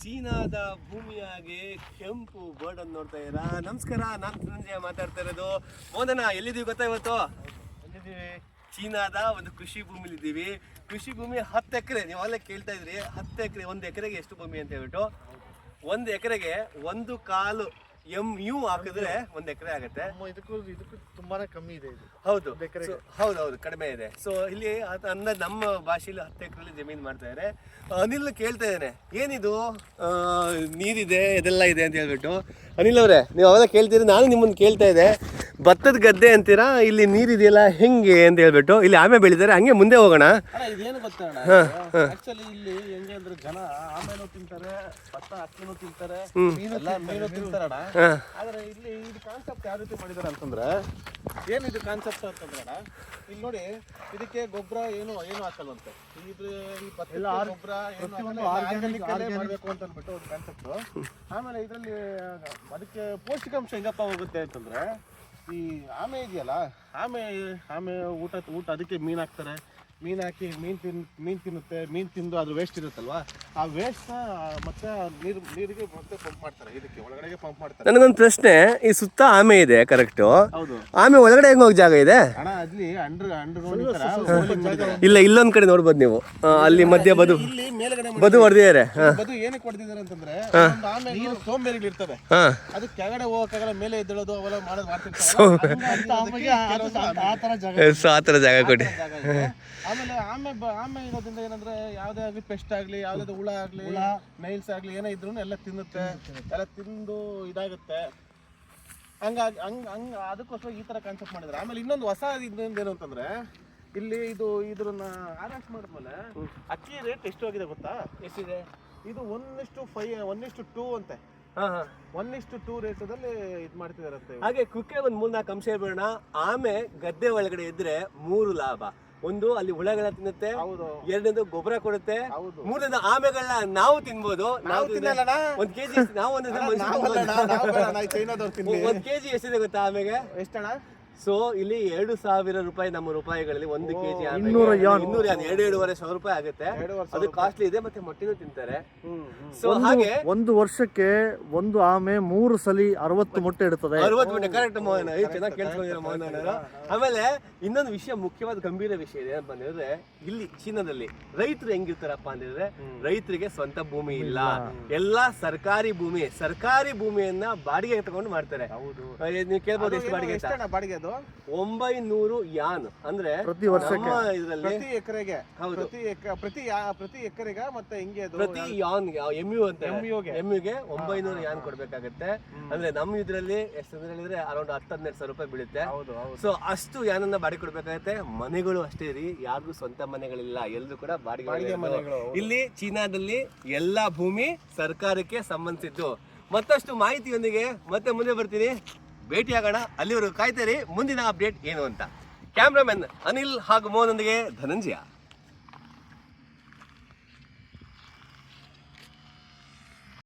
ಚೀನಾದ ಭೂಮಿಯಾಗೆ ಕೆಂಪು ಬೋರ್ಡ್ ಅನ್ನು ನೋಡ್ತಾ ಇದ್ದೀರಾ. ನಮಸ್ಕಾರ, ನಾನು ಧನಂಜಯ ಮಾತಾಡ್ತಾ ಇರೋದು. ಮೋದನ ಎಲ್ಲಿದ್ದೀವಿ ಗೊತ್ತಾ? ಇವತ್ತು ಎಲ್ಲಿದ್ದೀವಿ? ಚೀನಾದ ಒಂದು ಕೃಷಿ ಭೂಮಿಲಿ ಇದ್ದೀವಿ. ಕೃಷಿ ಭೂಮಿ 10 ಎಕರೆ. ನೀವು ಅಲ್ಲೇ ಕೇಳ್ತಾ ಇದ್ರಿ 10 ಎಕರೆ. 1 ಎಕರೆಗೆ ಎಷ್ಟು ಭೂಮಿ ಅಂತ ಹೇಳ್ಬಿಟ್ಟು 1 ಎಕರೆಗೆ 1.25 MU ಹಾಕಿದ್ರೆ 1 ಎಕರೆ ಆಗುತ್ತೆ. ಇದಕ್ಕೂ ತುಂಬಾನೇ ಕಮ್ಮಿ ಇದೆ ಇದು. ಹೌದು, ಹೌದೌದು, ಕಡಿಮೆ ಇದೆ. ಸೊ ಇಲ್ಲಿ ನಮ್ಮ ಭಾಷೆಯಲ್ಲಿ 10 ಎಕರೆಲಿ ಜಮೀನು ಮಾಡ್ತಾ ಇದ್ದಾರೆ. ಅನಿಲ್ ಕೇಳ್ತಾ ಇದ್ದೇನೆ, ಏನಿದು ನೀರಿದೆ ಇದೆಲ್ಲ ಇದೆ ಅಂತ ಹೇಳ್ಬಿಟ್ಟು. ಅನಿಲ್ ಅವರೇ, ನೀವು ಅವೆಲ್ಲ ಕೇಳ್ತೀರಿ, ನಾನು ನಿಮ್ಮನ್ನು ಕೇಳ್ತಾ ಇದ್ದೆ, ಭತ್ತದ ಗದ್ದೆ ಅಂತೀರಾ, ಇಲ್ಲಿ ನೀರಿದೆಯಲ್ಲ ಹೆಂಗೆ ಅಂತ ಹೇಳ್ಬಿಟ್ಟು. ಇಲ್ಲಿ ಆಮೆ ಬೆಳಿತಾರೆ, ಹಂಗೆ ಮುಂದೆ ಹೋಗೋಣ. ಇದೇನು ಗೊತ್ತಣ್ಣ, ಆಕ್ಚುಲಿ ಇಲ್ಲಿ ಹೆಂಗೆ ಅಂದ್ರೆ ಜನ ಆಮೇಲೆ ತಿಂತಾರೆ, ಭತ್ತ ಅಕ್ಕಿನೂ ತಿಂತಾರೆ, ಮೀನು ತಿಂತಾರಣ. ಆದ್ರೆ ಇಲ್ಲಿ ಇದು ಕಾನ್ಸೆಪ್ಟ್ ಯಾವ ರೀತಿ ಮಾಡಿದಾರೆ ಅಂತಂದ್ರೆ, ಏನಿದು ಕಾನ್ಸೆಪ್ಟ್ ಅಂತಂದ್ರೆ ಇಲ್ಲಿ ನೋಡಿ, ಇದಕ್ಕೆ ಗೊಬ್ಬರ ಏನು ಹಾಕಲ್ವಂತೆ. ಇದ್ರ ಈ ಭತ್ತ ಗೊಬ್ಬರ ಮಾಡ್ಬೇಕು ಅಂತ ಅಂದ್ಬಿಟ್ಟು ಒಂದು ಕಾನ್ಸೆಪ್ಟ್. ಆಮೇಲೆ ಇದರಲ್ಲಿ ಅದಕ್ಕೆ ಪೌಷ್ಟಿಕಾಂಶ ಹೆಂಗಪ್ಪ ಹೋಗುತ್ತೆ ಅಂತಂದ್ರೆ, ಈ ಆಮೆ ಇದೆಯಲ್ಲ, ಆಮೆ ಊಟ ಅದಕ್ಕೆ ಮೀನು ಹಾಕ್ತಾರೆ. ಮೀನು ಹಾಕಿ ಮೀನು ತಿನ್ನುತ್ತೆ. ಮೀನು ತಿಂದು ಅದ್ರ ವೇಸ್ಟ್ ಇರುತ್ತಲ್ವಾ, ಆ ವೇಸ್ಟ್ನ ಮತ್ತೆ ನೀರಿಗೆ ಮತ್ತೆ ಪಂಪ್ ಮಾಡ್ತಾರೆ, ಇದಕ್ಕೆ ಒಳಗಡೆಗೆ ಪಂಪ್ ಮಾಡ್ತಾರೆ. ನನಗೊಂದು ಪ್ರಶ್ನೆ, ಈ ಸುತ್ತ ಆಮೆ ಇದೆ ಕರೆಕ್ಟು. ಹೌದು, ಆಮೆ ಒಳಗಡೆ ಹೆಂಗ್ ಹೋಗಿ ಜಾಗ ಇದೆ? ಅಣ್ಣ ಅಲ್ಲಿ ಅಂಡರ್ ಇಲ್ಲ, ಇಲ್ಲೊಂದ್ ಕಡೆ ನೋಡ್ಬೋದು ನೀವು, ಅಲ್ಲಿ ಮಧ್ಯ ಬದು ಹೊಡೆದಿದ್ದಾರೆ. ಬದು ಏನಕ್ಕೆ ಹೊಡೆದಿದ್ದಾರೆ ಅಂತಂದ್ರೆ, ಆಮೆ ಸೋಂಬೇರಿಗಳು ಇರ್ತವೆ, ಅದು ಕೆಳಗಡೆ ಹೋಗಕ್ಕಾಗಲ್ಲ, ಮೇಲೆ ಎದ್ದೇಳೋದು ಅವೆಲ್ಲ ಮಾಡ್ತಿರ್ತಾರೆ. ಆ ಥರ ಜಾಗ ಕೊಡಿ. ಆಮೇಲೆ ಆಮೆ ಇರೋದ್ರಿಂದ ಏನಂದ್ರೆ, ಯಾವುದೇ ಆಗ್ಲಿ ಪೆಸ್ಟ್ ಆಗ್ಲಿ, ಯಾವ್ದಾದ್ರು ಹುಳ ಆಗ್ಲಿ, ನೈಲ್ಸ್ ಆಗ್ಲಿ, ಏನೇ ಇದ್ರು ಎಲ್ಲ ತಿನ್ನುತ್ತೆ, ಎಲ್ಲ ತಿಂದು ಇದಾಗುತ್ತೆ. ಅದಕ್ಕೋಸ್ಕರ ಈ ತರ ಕಾನ್ಸೆಪ್ಟ್ ಮಾಡಿದ್ರೆ. ಆಮೇಲೆ ಇನ್ನೊಂದು ಹೊಸ ಏನು ಅಂತಂದ್ರೆ, ಇಲ್ಲಿ ಇದ್ರನ್ನ ಆರಾಸ್ ಮಾಡಿದ್ಮೇಲೆ ಅಕ್ಕಿ ರೇಟ್ ಎಷ್ಟು ಆಗಿದೆ ಗೊತ್ತಾ? ಎಷ್ಟಿದೆ? ಇದು 1:5 1:2 ಅಂತೆ. 1:2 ರೇಟದಲ್ಲಿ ಇದು ಮಾಡ್ತಿದಾರಂತೆ. ಹಾಗೆ ಕುಕ್ಕೆ ಒಂದು 3-4 ಅಂಶ ಹೇಳ್ಬೇಡ. ಆಮೆ ಗದ್ದೆ ಒಳಗಡೆ ಇದ್ರೆ 3 ಲಾಭ. ಒಂದು, ಅಲ್ಲಿ ಹುಳಗಳ ತಿನ್ನುತ್ತೆ. ಎರಡನೇದು ಗೊಬ್ಬರ ಕೊಡುತ್ತೆ. ಮೂರನೇದು ಆಮೆಗಳನ್ನ ನಾವು ತಿನ್ಬೋದು. ನಾವು ಒಂದ್ ಕೆಜಿ ನಾವು 1 ಕೆಜಿ ಎಷ್ಟಿದೆ ಗೊತ್ತಾ ಆಮೆಗೆ? ಎಷ್ಟಣ್ಣ? ಸೊ ಇಲ್ಲಿ 2,000 ರೂಪಾಯಿ ನಮ್ಮ ರೂಪಾಯಿಗಳಲ್ಲಿ 1 ಕೆಜಿ 2,500 ರೂಪಾಯಿ ಆಗುತ್ತೆ. ಅದು ಕಾಸ್ಟ್ಲಿ ಇದೆ, ಮತ್ತೆ ಮೊಟ್ಟೆನೂ ತಿಂತಾರೆ. ಸೊ ಹಾಗೆ ಒಂದು ವರ್ಷಕ್ಕೆ ಒಂದು ಆಮೆ 3 ಸಲ 60 ಮೊಟ್ಟೆ ಇಡುತ್ತದೆ. 60 ಮೊಟ್ಟೆ, ಕರೆಕ್ಟ್ ಮೋಹನ, ಚೆನ್ನಾಗಿ ಕೇಳ್ಕೊಂಡಿರೋ ಮೋಹನ. ಆಮೇಲೆ ಇನ್ನೊಂದು ವಿಷಯ, ಮುಖ್ಯವಾದ ಗಂಭೀರ ವಿಷಯ ಇದೆ ಏನಪ್ಪ ಅಂದ್ರೆ, ಇಲ್ಲಿ ಚೀನಾದಲ್ಲಿ ರೈತರು ಹೆಂಗಿರ್ತಾರಪ್ಪ ಅಂದ್ರೆ, ರೈತರಿಗೆ ಸ್ವಂತ ಭೂಮಿ ಇಲ್ಲ, ಎಲ್ಲಾ ಸರ್ಕಾರಿ ಭೂಮಿಯನ್ನ ಬಾಡಿಗೆ ತಗೊಂಡು ಮಾಡ್ತಾರೆ. ನೀವು ಕೇಳ್ಬೋದು, ಎಷ್ಟು ಬಾಡಿಗೆ? 900 ಯಾನ್ ಅಂದ್ರೆ ಪ್ರತಿ ವರ್ಷಕ್ಕೆ, ಇದರಲ್ಲಿ ಪ್ರತಿ ಎಕರೆಗೆ. ಪ್ರತಿ ಎಕರೆಗೆ ಮತ್ತೆ ಹಿಂಗೆ ಪ್ರತಿ ಯಾನ್ MU ಅಂತ MUಗೆ 900 ಯಾನ್ ಕೊಡ್ಬೇಕಾಗತ್ತೆ. ಅಂದ್ರೆ ನಮ್ಮ ಇದ್ರಲ್ಲಿ ಎಷ್ಟು ಹೇಳಿದ್ರೆ ಅರೌಂಡ್ 10-12 ರೂಪಾಯಿ ಬೀಳುತ್ತೆ. ಸೊ ಅಷ್ಟು ಯಾನನ್ನ ಬಾಡಿಗೆ ಕೊಡ್ಬೇಕಾಗತ್ತೆ. ಮನೆಗಳು ಅಷ್ಟೇ ರೀ, ಯಾರಿಗೂ ಸ್ವಂತ ಮನೆಗಳಿಲ್ಲ, ಎಲ್ಲರೂ ಕೂಡ ಬಾಡಿಗೆ ಮನೆಗಳು. ಇಲ್ಲಿ ಚೀನಾದಲ್ಲಿ ಎಲ್ಲಾ ಭೂಮಿ ಸರ್ಕಾರಕ್ಕೆ ಸಂಬಂಧಿಸಿದ್ದು. ಮತ್ತಷ್ಟು ಮಾಹಿತಿಯೊಂದಿಗೆ ಮತ್ತೆ ಮುಂದೆ ಬರ್ತೀನಿ, ಭೇಟಿಯಾಗೋಣ. ಅಲ್ಲಿವರೆಗೂ ಕಾಯ್ತೀರಿ ಮುಂದಿನ ಅಪ್ಡೇಟ್ ಏನು ಅಂತ. ಕ್ಯಾಮ್ರಾಮನ್ ಅನಿಲ್ ಹಾಗೂ ಮೋಹನೊಂದಿಗೆ ಧನಂಜಯ.